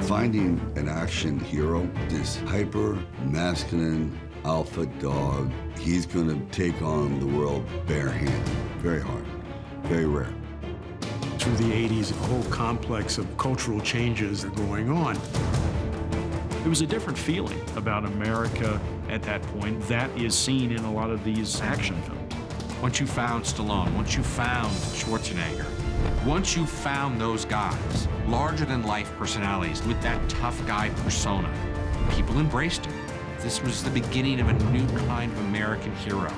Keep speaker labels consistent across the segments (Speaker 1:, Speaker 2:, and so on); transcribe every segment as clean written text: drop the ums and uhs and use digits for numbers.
Speaker 1: Finding an action hero, this hyper-masculine alpha dog, he's gonna take on the world barehanded. Very hard, very rare.
Speaker 2: Through the 80s, a whole complex of cultural changes are going on.
Speaker 3: There was a different feeling about America at that point that is seen in a lot of these action films.
Speaker 4: Once you found Stallone, once you found Schwarzenegger, once you found those guys, larger-than-life personalities with that tough guy persona, people embraced it. This was the beginning of a new kind of American hero.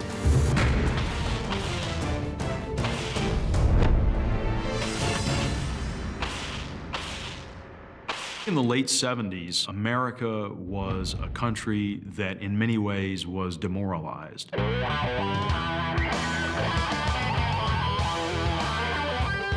Speaker 3: In the late 70s, America was a country that in many ways was demoralized.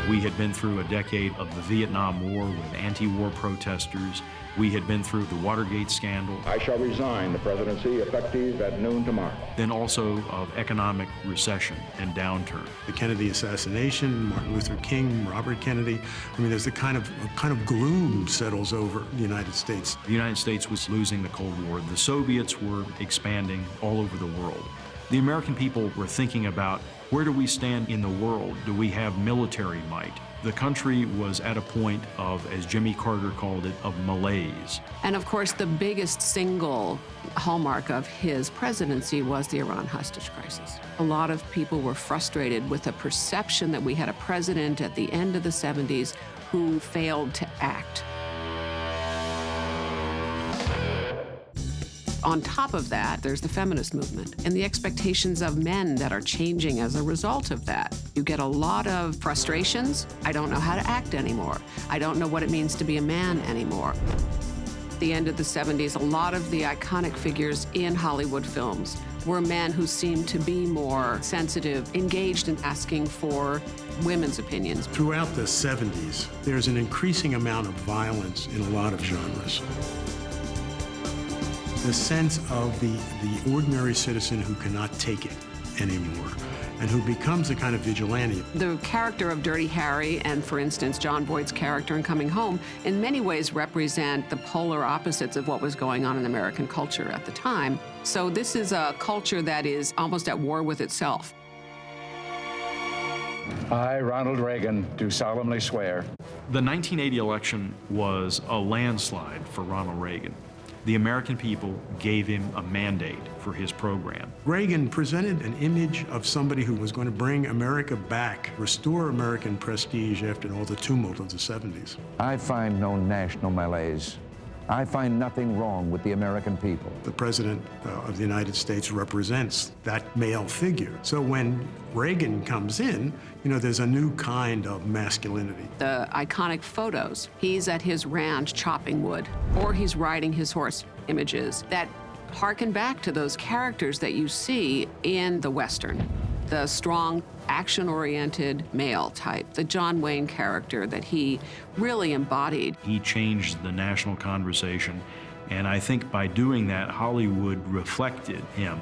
Speaker 3: We had been through a decade of the Vietnam War with anti-war protesters. We had been through the Watergate scandal.
Speaker 5: I shall resign the presidency effective at noon tomorrow.
Speaker 3: Then also of economic recession and downturn.
Speaker 2: The Kennedy assassination, Martin Luther King, Robert Kennedy. I mean, there's a kind of gloom settles over the United States.
Speaker 3: The United States was losing the Cold War. The Soviets were expanding all over the world. The American people were thinking about, where do we stand in the world? Do we have military might? The country was at a point of, as Jimmy Carter called it, of malaise.
Speaker 6: And of course, the biggest single hallmark of his presidency was the Iran hostage crisis. A lot of people were frustrated with the perception that we had a president at the end of the 70s who failed to act. On top of that, there's the feminist movement and the expectations of men that are changing as a result of that. You get a lot of frustrations. I don't know how to act anymore. I don't know what it means to be a man anymore. At the end of the 70s, a lot of the iconic figures in Hollywood films were men who seemed to be more sensitive, engaged in asking for women's opinions.
Speaker 2: Throughout the 70s, there's an increasing amount of violence in a lot of genres. The sense of the ordinary citizen who cannot take it anymore and who becomes a kind of vigilante.
Speaker 6: The character of Dirty Harry and, for instance, John Boyd's character in Coming Home in many ways represent the polar opposites of what was going on in American culture at the time. So this is a culture that is almost at war with itself.
Speaker 5: I, Ronald Reagan, do solemnly swear.
Speaker 3: The 1980 election was a landslide for Ronald Reagan. The American people gave him a mandate for his program.
Speaker 2: Reagan presented an image of somebody who was going to bring America back, restore American prestige after all the tumult of the 70s.
Speaker 7: I find no national malaise. I find nothing wrong with the American people.
Speaker 2: The President of the United States represents that male figure. So when Reagan comes in, you know, there's a new kind of masculinity.
Speaker 6: The iconic photos, he's at his ranch chopping wood, or he's riding his horse, images that harken back to those characters that you see in the Western. The strong, action-oriented male type, the John Wayne character that he really embodied.
Speaker 3: He changed the national conversation, and I think by doing that, Hollywood reflected him.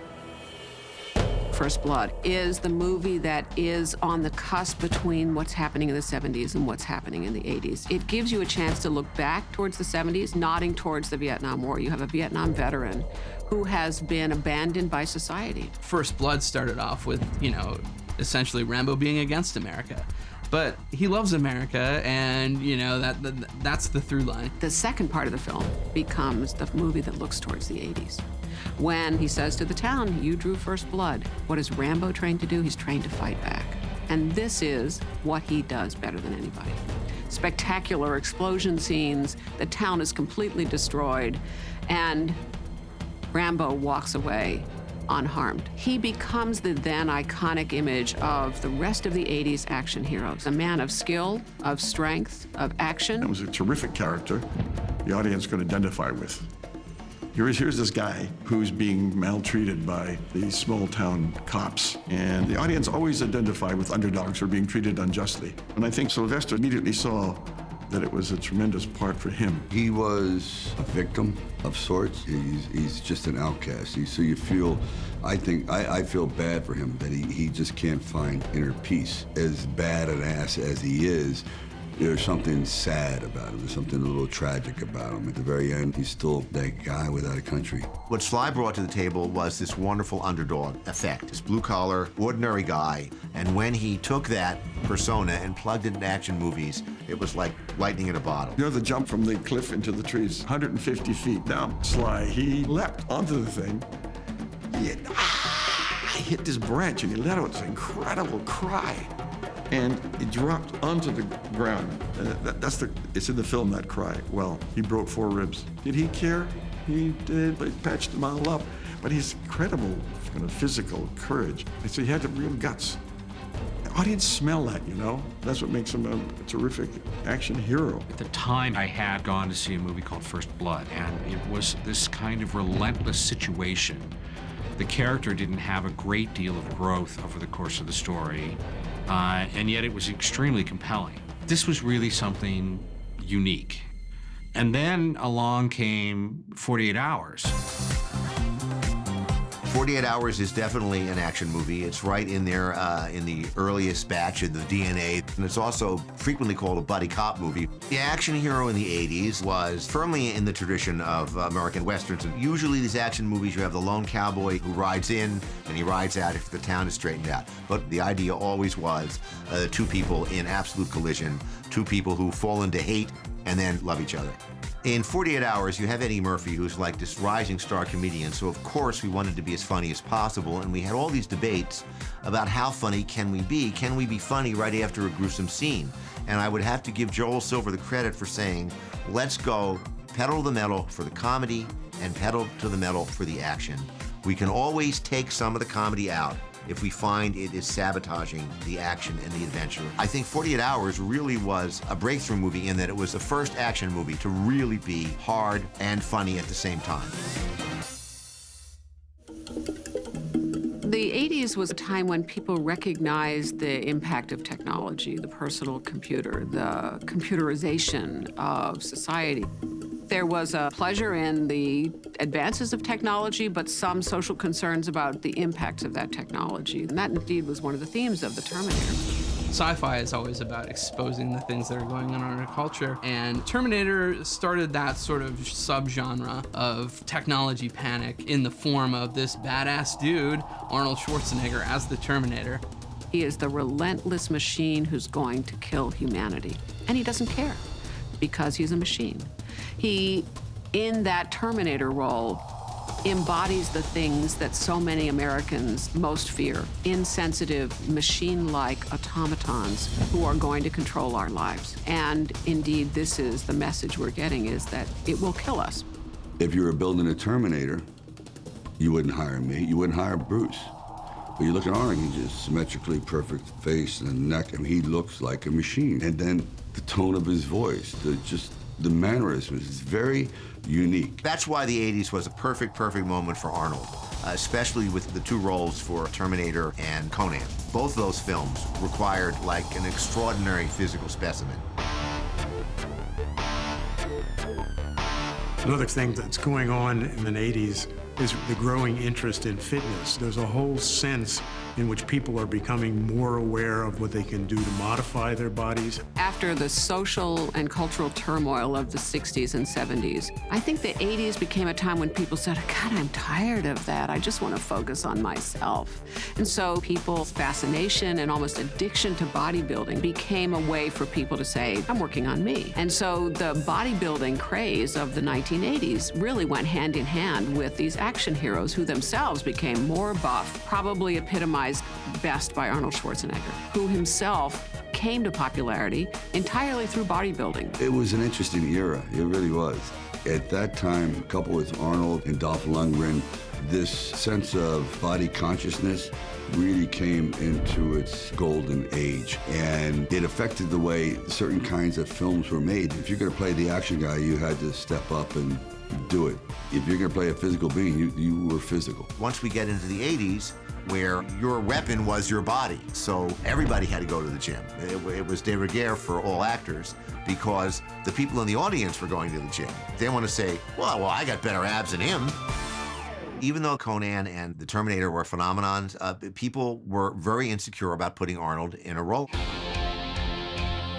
Speaker 6: First Blood is the movie that is on the cusp between what's happening in the 70s and what's happening in the 80s. It gives you a chance to look back towards the 70s, nodding towards the Vietnam War. You have a Vietnam veteran who has been abandoned by society.
Speaker 8: First Blood started off with, you know, essentially Rambo being against America. But he loves America, and, you know, that's the through line.
Speaker 6: The second part of the film becomes the movie that looks towards the 80s. When he says to the town, you drew first blood. What is Rambo trained to do? He's trained to fight back. And this is what he does better than anybody. Spectacular explosion scenes, the town is completely destroyed, and Rambo walks away unharmed. He becomes the then iconic image of the rest of the 80s action heroes. A man of skill, of strength, of action.
Speaker 9: It was a terrific character the audience could identify with. Here's this guy who's being maltreated by these small-town cops, and the audience always identified with underdogs who are being treated unjustly. And I think Sylvester immediately saw that it was a tremendous part for him.
Speaker 1: He was a victim of sorts. He's just an outcast. So you feel, I feel bad for him that he just can't find inner peace. As bad an ass as he is, There's something sad about him. There's something a little tragic about him. At the very end, he's still that guy without a country.
Speaker 10: What Sly brought to the table was this wonderful underdog effect, this blue-collar, ordinary guy. And when he took that persona and plugged it into action movies, it was like lightning in a bottle.
Speaker 9: You know the jump from the cliff into the trees, 150 feet down. Sly, he leapt onto the thing. He hit this branch and he let out this incredible cry. And he dropped onto the ground. It's in the film, that cry. Well, he broke 4 ribs. Did he care? He did, but he patched them all up. But his incredible kind of physical courage. So he had the real guts. The audience smell that, you know? That's what makes him a terrific action hero.
Speaker 4: At the time, I had gone to see a movie called First Blood, and it was this kind of relentless situation. The character didn't have a great deal of growth over the course of the story. And yet it was extremely compelling. This was really something unique. And then along came 48 Hours.
Speaker 10: 48 Hours is definitely an action movie. It's right in there in the earliest batch of the DNA. And it's also frequently called a buddy cop movie. The action hero in the 80s was firmly in the tradition of American Westerns. And usually these action movies, you have the lone cowboy who rides in and he rides out if the town is straightened out. But the idea always was 2 people in absolute collision, 2 people who fall into hate and then love each other. In 48 Hours, you have Eddie Murphy, who's like this rising star comedian, so of course we wanted to be as funny as possible, and we had all these debates about how funny can we be? Can we be funny right after a gruesome scene? And I would have to give Joel Silver the credit for saying, let's go pedal to the metal for the comedy and pedal to the metal for the action. We can always take some of the comedy out if we find it is sabotaging the action and the adventure. I think 48 Hours really was a breakthrough movie in that it was the first action movie to really be hard and funny at the same time.
Speaker 6: The 80s was a time when people recognized the impact of technology, the personal computer, the computerization of society. There was a pleasure in the advances of technology, but some social concerns about the impacts of that technology. And that indeed was one of the themes of The Terminator.
Speaker 8: Sci-fi is always about exposing the things that are going on in our culture, and Terminator started that sort of subgenre of technology panic in the form of this badass dude, Arnold Schwarzenegger, as the Terminator.
Speaker 6: He is the relentless machine who's going to kill humanity, and he doesn't care because he's a machine. He, in that Terminator role, embodies the things that so many Americans most fear: insensitive, machine-like automatons who are going to control our lives. And indeed, this is the message we're getting, is that it will kill us.
Speaker 1: If you were building a Terminator, you wouldn't hire me, you wouldn't hire Bruce. But you look at Arnold, he's just symmetrically perfect face and neck, and he looks like a machine. And then the tone of his voice, the mannerisms is very unique.
Speaker 10: That's why the 80s was a perfect moment for Arnold, especially with the 2 roles for Terminator and Conan. Both those films required like an extraordinary physical specimen.
Speaker 2: Another thing that's going on in the 80s is the growing interest in fitness. There's a whole sense in which people are becoming more aware of what they can do to modify their bodies.
Speaker 6: After the social and cultural turmoil of the 60s and 70s, I think the 80s became a time when people said, God, I'm tired of that. I just want to focus on myself. And so people's fascination and almost addiction to bodybuilding became a way for people to say, I'm working on me. And so the bodybuilding craze of the 1980s really went hand in hand with these action heroes who themselves became more buff, probably epitomized best by Arnold Schwarzenegger, who himself came to popularity entirely through bodybuilding.
Speaker 1: It was an interesting era, it really was. At that time, coupled with Arnold and Dolph Lundgren, this sense of body consciousness really came into its golden age, and it affected the way certain kinds of films were made. If you're gonna play the action guy, you had to step up and do it. If you're gonna play a physical being, you were physical.
Speaker 10: Once we get into the 80s, where your weapon was your body, so everybody had to go to the gym. It was de rigueur for all actors because the people in the audience were going to the gym. They want to say, well, I got better abs than him. Even though Conan and the Terminator were phenomenons, people were very insecure about putting Arnold in a role.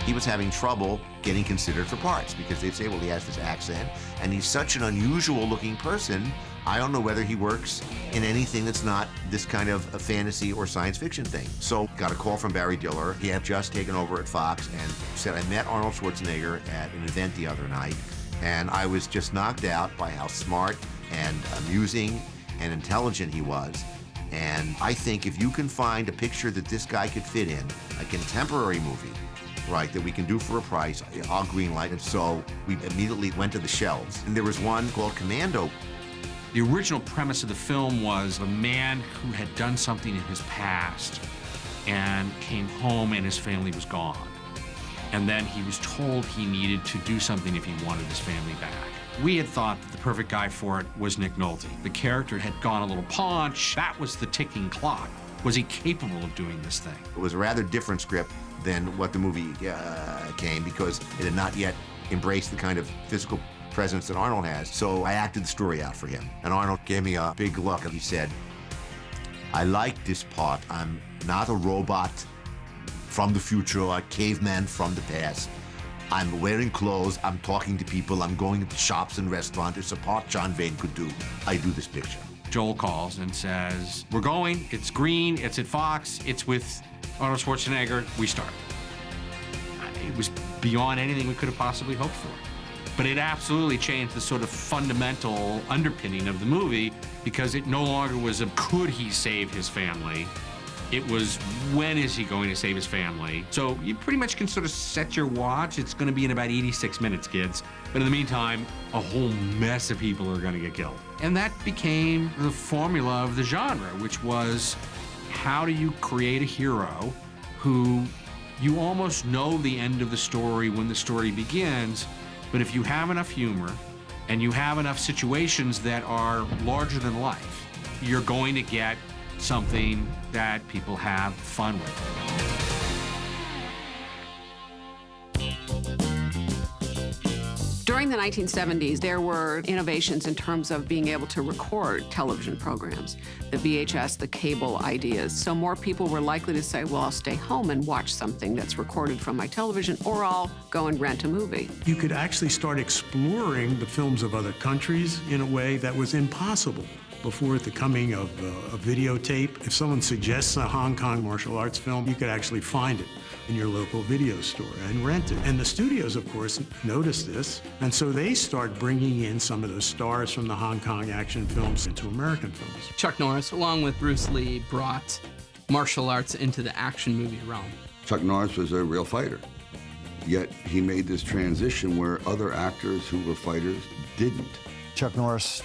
Speaker 10: he was having trouble getting considered for parts because they'd say, well, he has this accent, and he's such an unusual-looking person, I don't know whether he works in anything that's not this kind of a fantasy or science fiction thing. So got a call from Barry Diller. He had just taken over at Fox and said, I met Arnold Schwarzenegger at an event the other night, and I was just knocked out by how smart and amusing and intelligent he was. And I think if you can find a picture that this guy could fit in, a contemporary movie, right, that we can do for a price, I'll greenlight it. So we immediately went to the shelves. And there was one called Commando.
Speaker 4: The original premise of the film was a man who had done something in his past and came home and his family was gone. And then he was told he needed to do something if he wanted his family back. We had thought that the perfect guy for it was Nick Nolte. The character had gone a little paunch. That was the ticking clock. Was he capable of doing this thing?
Speaker 10: It was a rather different script than what the movie came because it had not yet embraced the kind of physical presence that Arnold has. So I acted the story out for him. And Arnold gave me a big look and he said, I like this part. I'm not a robot from the future, a caveman from the past. I'm wearing clothes, I'm talking to people, I'm going into shops and restaurants. It's a part John Wayne could do. I do this picture.
Speaker 4: Joel calls and says, we're going, it's green, it's at Fox, it's with Arnold Schwarzenegger, we start. It was beyond anything we could have possibly hoped for. But it absolutely changed the sort of fundamental underpinning of the movie because it no longer was a could he save his family, it was when is he going to save his family. So you pretty much can sort of set your watch. It's going to be in about 86 minutes, kids. But in the meantime, a whole mess of people are going to get killed. And that became the formula of the genre, which was how do you create a hero who you almost know the end of the story when the story begins, but if you have enough humor and you have enough situations that are larger than life, you're going to get something that people have fun with.
Speaker 6: During the 1970s, there were innovations in terms of being able to record television programs, the VHS, the cable ideas. So more people were likely to say, well, I'll stay home and watch something that's recorded from my television, or I'll go and rent a movie.
Speaker 2: You could actually start exploring the films of other countries in a way that was impossible before the coming of a videotape. If someone suggests a Hong Kong martial arts film, you could actually find it in your local video store and rent it. And the studios, of course, noticed this, and so they start bringing in some of those stars from the Hong Kong action films into American films.
Speaker 8: Chuck Norris, along with Bruce Lee, brought martial arts into the action movie realm.
Speaker 1: Chuck Norris was a real fighter, yet he made this transition where other actors who were fighters didn't.
Speaker 11: Chuck Norris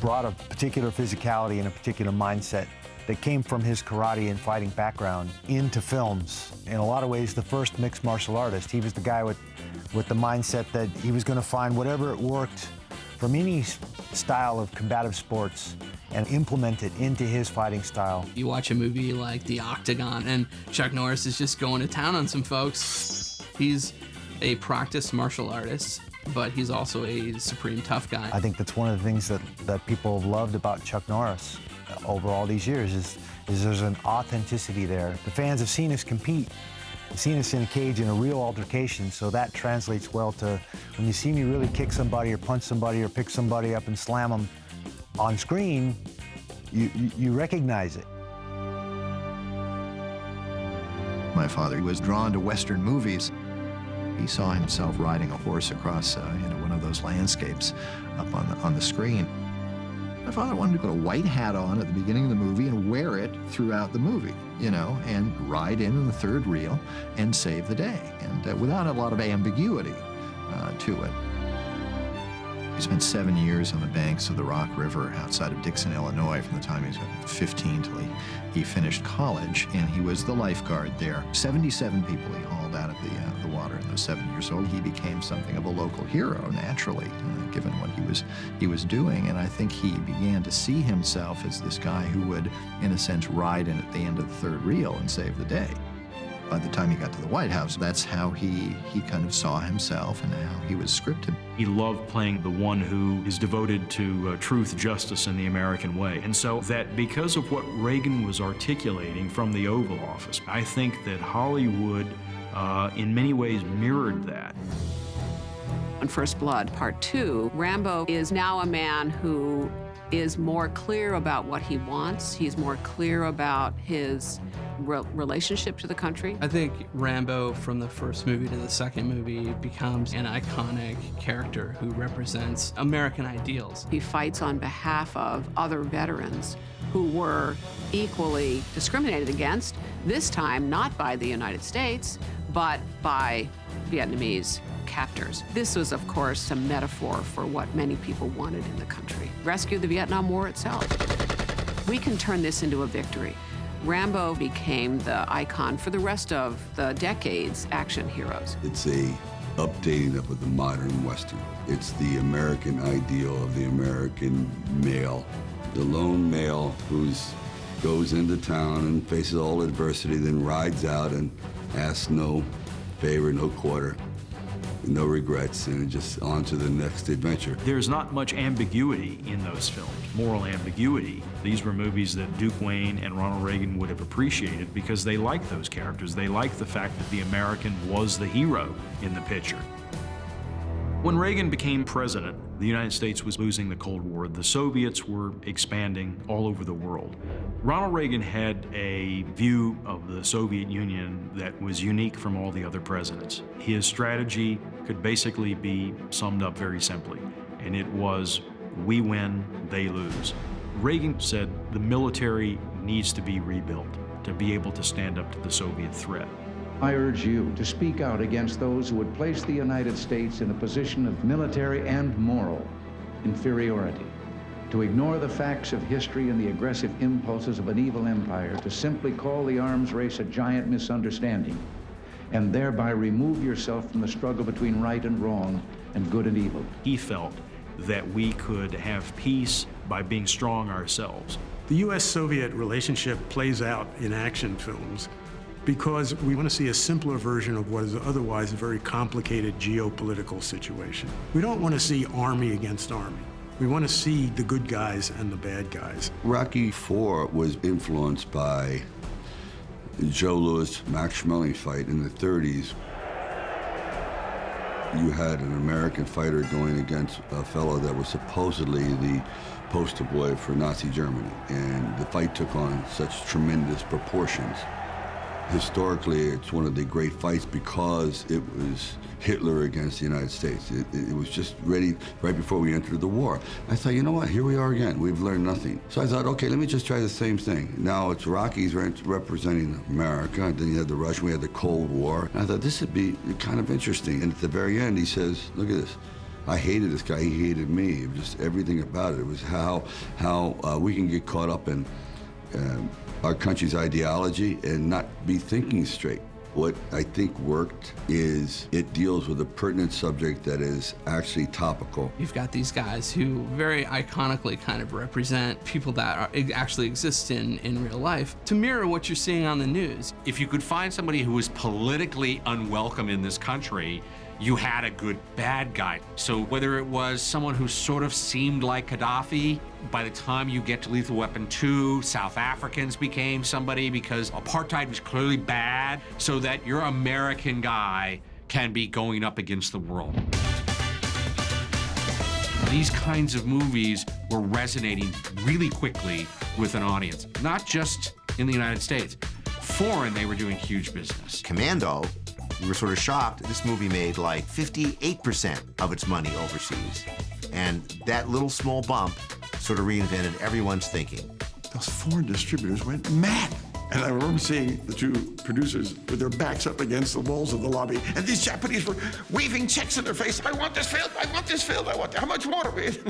Speaker 11: brought a particular physicality and a particular mindset that came from his karate and fighting background into films. In a lot of ways, the first mixed martial artist. He was the guy with the mindset that he was going to find whatever it worked from any style of combative sports and implement it into his fighting style.
Speaker 8: You watch a movie like The Octagon, and Chuck Norris is just going to town on some folks. He's a practiced martial artist, but he's also a supreme tough guy.
Speaker 11: I think that's one of the things that people have loved about Chuck Norris over all these years is there's an authenticity there. The fans have seen us compete, seen us in a cage in a real altercation, so that translates well to when you see me really kick somebody or punch somebody or pick somebody up and slam them on screen, you recognize it.
Speaker 12: My father was drawn to Western movies. He saw himself riding a horse across one of those landscapes up on the screen. My father wanted to put a white hat on at the beginning of the movie and wear it throughout the movie, and ride in the third reel and save the day, and without a lot of ambiguity to it. He spent 7 years on the banks of the Rock River outside of Dixon, Illinois, from the time he was 15 till he finished college, and he was the lifeguard there. 77 people he hauled out of the water in those 7 years old. He became something of a local hero, naturally, given what he was doing, and I think he began to see himself as this guy who would, in a sense, ride in at the end of the third reel and save the day. By the time he got to the White House, that's how he kind of saw himself and how he was scripted.
Speaker 3: He loved playing the one who is devoted to truth, justice, and the American way. And so that because of what Reagan was articulating from the Oval Office, I think that Hollywood in many ways mirrored that.
Speaker 6: In First Blood, Part 2, Rambo is now a man who is more clear about what he wants. He's more clear about his relationship to the country.
Speaker 8: I think Rambo, from the first movie to the second movie, becomes an iconic character who represents American ideals.
Speaker 6: He fights on behalf of other veterans who were equally discriminated against, this time not by the United States, but by Vietnamese captors. This was, of course, a metaphor for what many people wanted in the country. Rescue the Vietnam War itself. We can turn this into a victory. Rambo became the icon for the rest of the decade's action heroes.
Speaker 1: It's a updating of the modern Western. It's the American ideal of the American male. The lone male who goes into town and faces all adversity, then rides out and asks no favor, no quarter, no regrets, and just on to the next adventure.
Speaker 3: There's not much ambiguity in those films, moral ambiguity. These were movies that Duke Wayne and Ronald Reagan would have appreciated because they liked those characters. They liked the fact that the American was the hero in the picture. When Reagan became president, the United States was losing the Cold War. The Soviets were expanding all over the world. Ronald Reagan had a view of the Soviet Union that was unique from all the other presidents. His strategy could basically be summed up very simply, and it was, we win, they lose. Reagan said the military needs to be rebuilt to be able to stand up to the Soviet threat.
Speaker 13: I urge you to speak out against those who would place the United States in a position of military and moral inferiority, to ignore the facts of history and the aggressive impulses of an evil empire, to simply call the arms race a giant misunderstanding, and thereby remove yourself from the struggle between right and wrong and good and evil.
Speaker 3: He felt that we could have peace by being strong ourselves.
Speaker 2: The U.S.-Soviet relationship plays out in action films because we want to see a simpler version of what is otherwise a very complicated geopolitical situation. We don't want to see army against army. We want to see the good guys and the bad guys.
Speaker 1: Rocky IV was influenced by Joe Louis, Max Schmeling fight in the 30s. You had an American fighter going against a fellow that was supposedly the poster boy for Nazi Germany, and the fight took on such tremendous proportions. Historically, it's one of the great fights because it was Hitler against the United States. It was just ready right before we entered the war. I thought, you know what, here we are again. We've learned nothing. So I thought, okay, let me just try the same thing. Now it's Rocky's representing America, and then you had the Russian, we had the Cold War. And I thought this would be kind of interesting. And at the very end, he says, look at this. I hated this guy, he hated me. It was just everything about it. It was how we can get caught up in our country's ideology and not be thinking straight. What I think worked is it deals with a pertinent subject that is actually topical.
Speaker 8: You've got these guys who very iconically kind of represent people that actually exist in real life to mirror what you're seeing on the news.
Speaker 4: If you could find somebody who was politically unwelcome in this country, you had a good bad guy. So whether it was someone who sort of seemed like Gaddafi, by the time you get to Lethal Weapon 2, South Africans became somebody because apartheid was clearly bad, so that your American guy can be going up against the world. These kinds of movies were resonating really quickly with an audience, not just in the United States. Foreign, they were doing huge business.
Speaker 10: Commando, we were sort of shocked. This movie made like 58% of its money overseas. And that little small bump sort of reinvented everyone's thinking.
Speaker 9: Those foreign distributors went mad. And I remember seeing the two producers with their backs up against the walls of the lobby, and these Japanese were waving checks in their face. I want this film, I want this film, I want, how much more of it?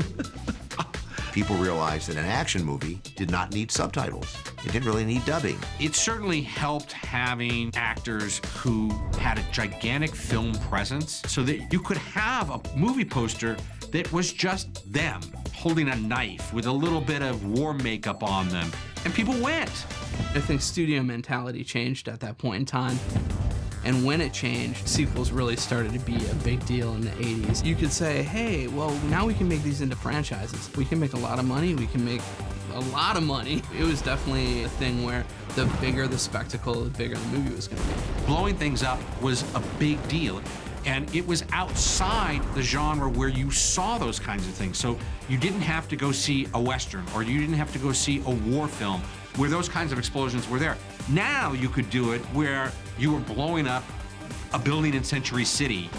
Speaker 10: People realized that an action movie did not need subtitles. It didn't really need dubbing.
Speaker 4: It certainly helped having actors who had a gigantic film presence so that you could have a movie poster that was just them holding a knife with a little bit of war makeup on them, and people went.
Speaker 8: I think studio mentality changed at that point in time. And when it changed, sequels really started to be a big deal in the 80s. You could say, hey, well, now we can make these into franchises. We can make a lot of money, we can make a lot of money. It was definitely a thing where the bigger the spectacle, the bigger the movie was going to be.
Speaker 4: Blowing things up was a big deal. And it was outside the genre where you saw those kinds of things. So you didn't have to go see a Western, or you didn't have to go see a war film where those kinds of explosions were there. Now you could do it where you were blowing up a building in Century City.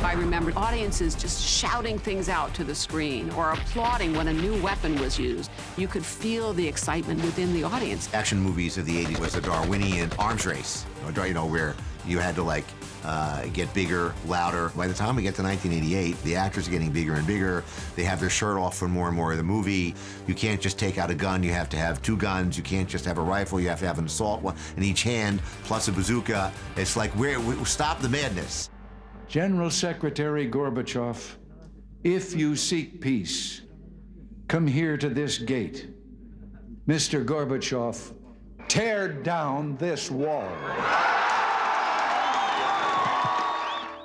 Speaker 6: I remember audiences just shouting things out to the screen or applauding when a new weapon was used. You could feel the excitement within the audience.
Speaker 10: Action movies of the 80s was a Darwinian arms race, you know, where you had to like get bigger, louder. By the time we get to 1988, the actors are getting bigger and bigger. They have their shirt off for more and more of the movie. You can't just take out a gun. You have to have 2 guns. You can't just have a rifle. You have to have an assault one in each hand, plus a bazooka. It's like, stop the madness.
Speaker 13: General Secretary Gorbachev, if you seek peace, come here to this gate. Mr. Gorbachev, tear down this wall.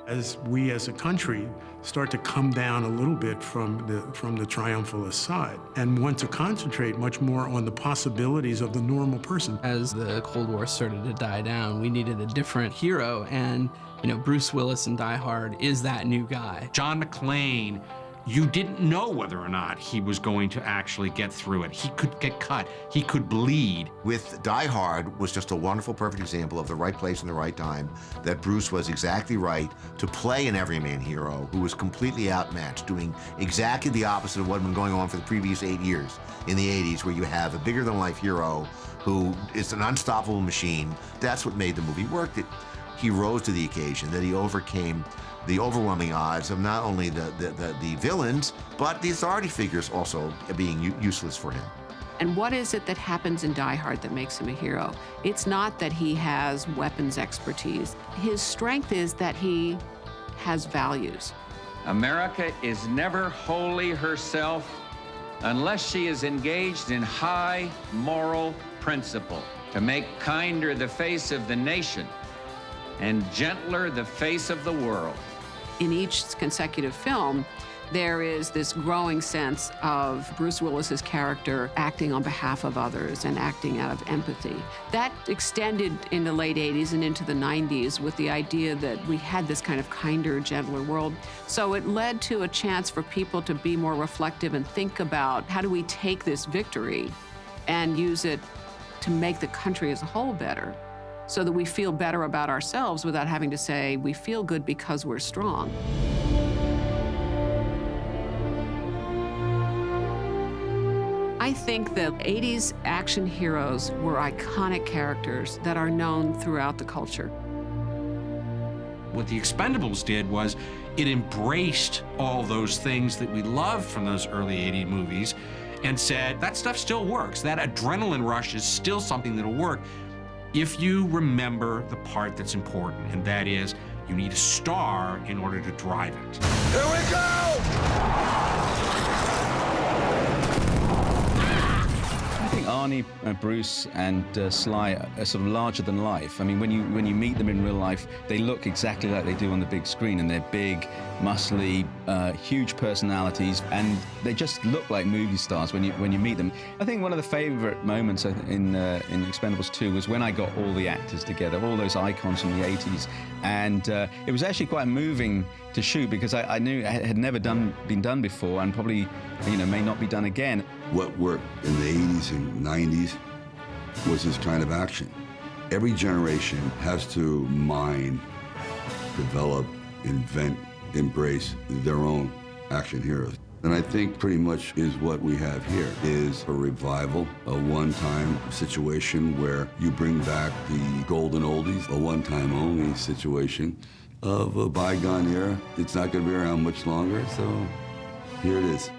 Speaker 2: As we as a country start to come down a little bit from the triumphalist side and want to concentrate much more on the possibilities of the normal person.
Speaker 8: As the Cold War started to die down, we needed a different hero, and you know, Bruce Willis in Die Hard is that new guy.
Speaker 4: John McClane, you didn't know whether or not he was going to actually get through it. He could get cut. He could bleed.
Speaker 10: With Die Hard was just a wonderful, perfect example of the right place and the right time, that Bruce was exactly right to play an everyman hero who was completely outmatched, doing exactly the opposite of what had been going on for the previous 8 years in the 80s, where you have a bigger-than-life hero who is an unstoppable machine. That's what made the movie work. That he rose to the occasion, that he overcame the overwhelming odds of not only the villains, but the authority figures also being useless for him.
Speaker 6: And what is it that happens in Die Hard that makes him a hero? It's not that he has weapons expertise. His strength is that he has values.
Speaker 14: America is never wholly herself unless she is engaged in high moral principle to make kinder the face of the nation and gentler the face of the world.
Speaker 6: In each consecutive film, there is this growing sense of Bruce Willis's character acting on behalf of others and acting out of empathy. That extended in the late 80s and into the 90s with the idea that we had this kind of kinder, gentler world. So it led to a chance for people to be more reflective and think about how do we take this victory and use it to make the country as a whole better, so that we feel better about ourselves without having to say we feel good because we're strong. I think that 80s action heroes were iconic characters that are known throughout the culture.
Speaker 4: What the Expendables did was it embraced all those things that we loved from those early 80s movies and said, that stuff still works. That adrenaline rush is still something that'll work if you remember the part that's important, and that is you need a star in order to drive it.
Speaker 15: Here we go!
Speaker 16: I think Arnie, Bruce, and Sly are sort of larger than life. I mean, when you meet them in real life, they look exactly like they do on the big screen, and they're big, muscly, huge personalities, and they just look like movie stars when you meet them. I think one of the favorite moments in Expendables 2 was when I got all the actors together, all those icons from the 80s, and it was actually quite moving to shoot because I knew it had never been done before, and probably may not be done again.
Speaker 1: What worked in the 80s and 90s was this kind of action. Every generation has to mine, develop, invent, embrace their own action heroes. And I think pretty much is what we have here is a revival, a one-time situation where you bring back the golden oldies, a one-time only situation of a bygone era. It's not going to be around much longer, so here it is.